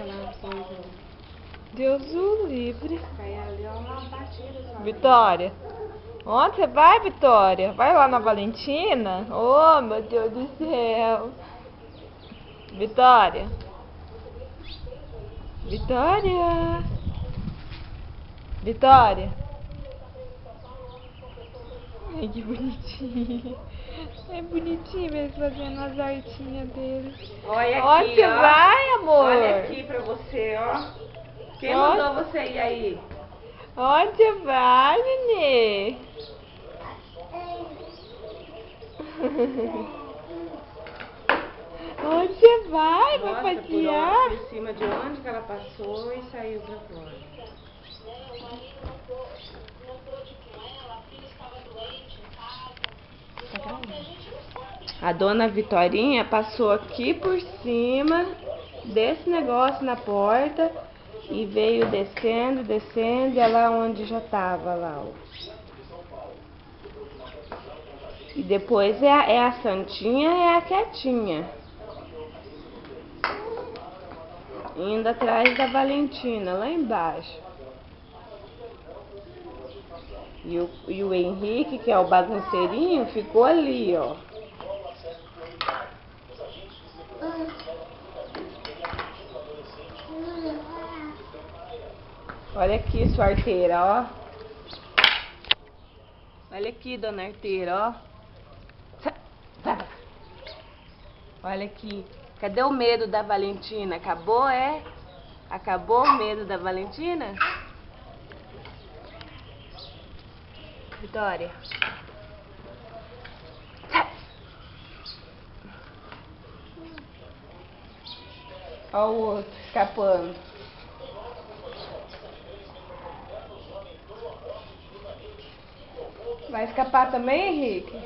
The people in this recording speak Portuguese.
aquela coisa. Deus o livre. Cai ali, ó, uma batida só. Vitória. Onde você vai, Vitória? Vai lá na Valentina? Oh, meu Deus do céu. Vitória. Vitória. Vitória. Ai, que bonitinho. É bonitinho eles fazendo as artinhas deles. Olha aqui, Onde você ó. vai, amor? Olha aqui pra você, ó. Quem Onde? mandou você ir aí? Onde você vai, nenê? Onde você vai? Mostra Vai passear? por cima de onde que ela passou e saiu pra fora. A dona Vitorinha passou aqui por cima desse negócio na porta e veio descendo, descendo, e lá onde já tava lá, ó. E depois é a Santinha e a Quietinha, indo atrás da Valentina, lá embaixo. E o Henrique, que é o bagunceirinho, ficou ali, ó. Olha aqui sua arteira, ó. Olha aqui, dona arteira, ó. Olha aqui. Cadê o medo da Valentina? Acabou, é? Acabou o medo da Valentina? Vitória. Olha o outro escapando. Vai escapar também, Henrique?